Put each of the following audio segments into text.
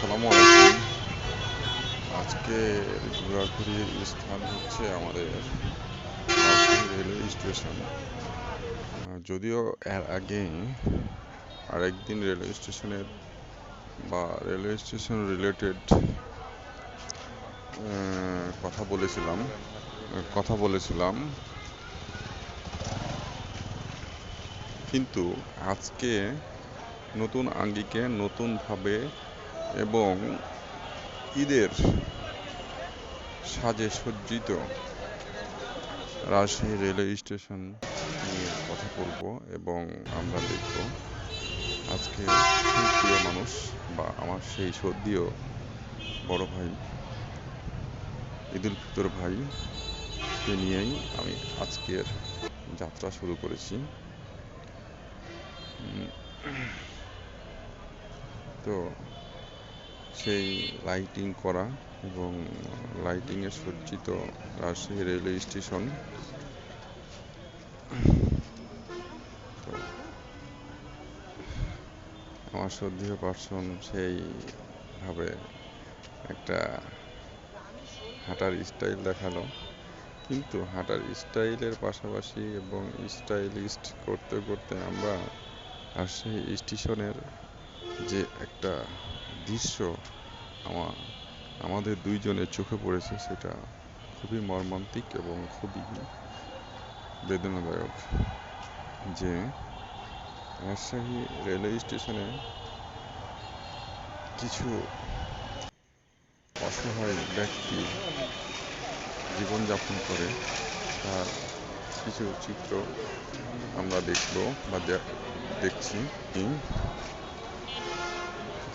আসসালামু আলাইকুম। আজকে ঘোরাঘুরির স্থান হচ্ছে আমাদের রাজশাহী রেলওয়ে স্টেশন। যদিও এর আগে আরেকদিন রেলওয়ে স্টেশনের বা রেলওয়ে স্টেশন রিলেটেড কথা বলেছিলাম, কিন্তু আজকে নতুন আঙ্গিকে নতুনভাবে এবং ঈদের সাজে সজ্জিত রাজশাহী রেলওয়ে স্টেশন নিয়ে কথা বলবো এবং আমরা দেখব আজকে সেই প্রিয় মানুষ বা আমার সেই সদ্যীয় বড় ভাই ঈদুল ফিতর ভাইকে নিয়েই আমি আজকের যাত্রা শুরু করেছি। তো সেই লাইটিং করা এবং লাইটিংয়ে সজ্জিত রাজশাহী রেলওয়ে স্টেশন, তো আমার শ্রদ্ধেয় পার্সন সেইভাবে একটা হাঁটার স্টাইল দেখালো, কিন্তু হাঁটার স্টাইলের পাশাপাশি এবং স্টাইলিস্ট করতে করতে আমরা রাজশাহী স্টেশনের যে একটা দৃশ্য আমাদের দুইজনের চোখে পড়েছে, সেটা খুবই মর্মান্তিক এবং খুবই বেদনাদায়ক। যে রাজশাহী রেলওয়ে স্টেশনে কিছু অসহায় ব্যক্তি জীবনযাপন করে, তার কিছু চিত্র আমরা দেখব বা দেখছি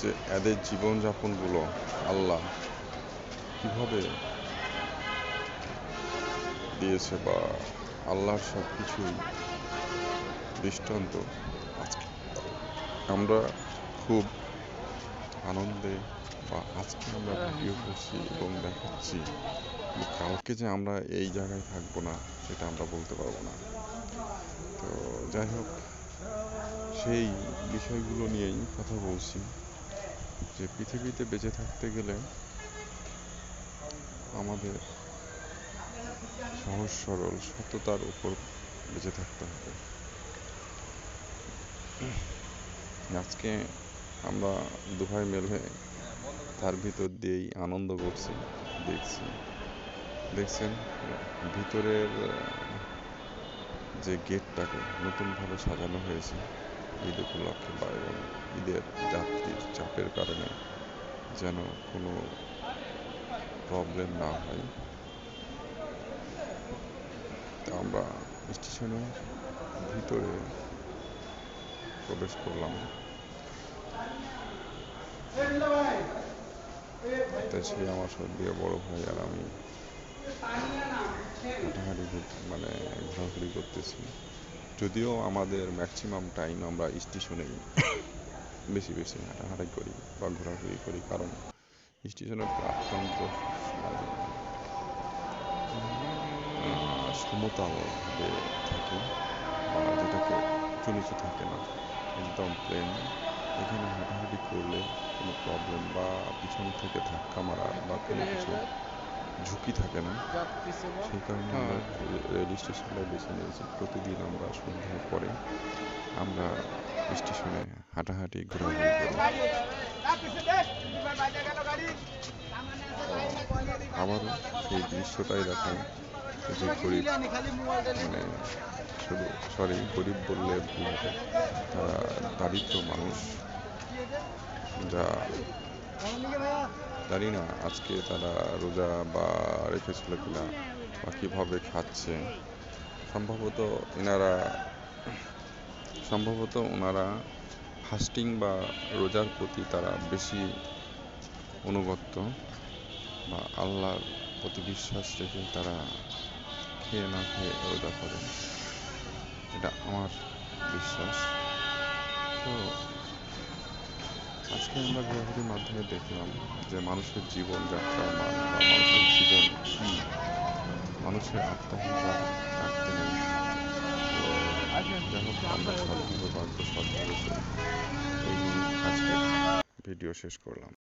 যে এদের জীবনযাপনগুলো আল্লাহ কিভাবে দিয়েছে বা আল্লাহর সব কিছুই দৃষ্টান্ত। আজকে আমরা খুব আনন্দে বা আজকে আমরা ভিডিও করছি এবং দেখাচ্ছি, কালকে যে আমরা এই জায়গায় থাকবো না সেটা আমরা বলতে পারবো না। তো যাই হোক, সেই বিষয়গুলো নিয়েই কথা বলছি যে পৃথিবীতে বেঁচে থাকতে গেলে আমাদের সহজ সরল সততার উপর বেঁচে থাকতে হবে। আজকে আমরা দুভাই মিলে তার ভিতর দিয়েই আনন্দ করছি। দেখছেন ভিতরের যে গেটটাকে নতুনভাবে সাজানো হয়েছে ঈদ উপলক্ষে বা এবং ঈদের যাত্রীর চাপের কারণে যেন কোনো প্রবলেম না হয়। আমরা স্টেশনের ভিতরে প্রবেশ করলাম। তাই সেই আমার সদ্যীয় বড় ভাই আর আমি হাঁটাহাঁটি ঘোরাঘুরি করতেছি। যদিও আমাদের ম্যাক্সিমাম টাইম আমরা স্টেশনেই বেশি বেশি হাঁটাহাঁটি করি বা ঘোরাঘুরি করি, কারণ স্টেশনের প্ল্যাটফর্মগুলো সমতলভাবে থাকে বা যেটাকে উঁচু নিচু থাকে না, একদম প্লেন। এখানে হাঁটাহাঁটি করলে কোনো প্রবলেম বা পিছন থেকে ধাক্কা মারার বা কোনো কিছু ঝুঁকি থাকে না। সেই কারণে আমরা রেল স্টেশনটা বেছে নিয়েছি। প্রতিদিন আমরা সন্ধ্যার পরে আমরা স্টেশনে হাঁটাহাঁটি ঘোরাঘুরি করি। আবারও সেই দৃশ্যটাই দেখায় যে গরিব, গরিব বললে ভুল হবে, তারা দারিদ্র মানুষ, যা জানি না আজকে তারা রোজা বা রেখেছিল কিনা বা কীভাবে খাচ্ছে। সম্ভবত ওনারা ফাস্টিং বা রোজার প্রতি তারা বেশি অনুগত বা আল্লাহর প্রতি বিশ্বাস রেখে তারা খেয়ে না খেয়ে রোজা করে, এটা আমার বিশ্বাস। তো আজকে আমরা ঘোরাঘুরির মাধ্যমে দেখলাম যে মানুষের জীবনযাত্রার মান বা মানুষের জীবন কি, মানুষের আত্মহংকার রাখতে নেই। যাই হোক, আমরা সৎভাবে বাঁচবো, সৎভাবে চলবো, এই নিয়ে আজকের ভিডিও শেষ করলাম।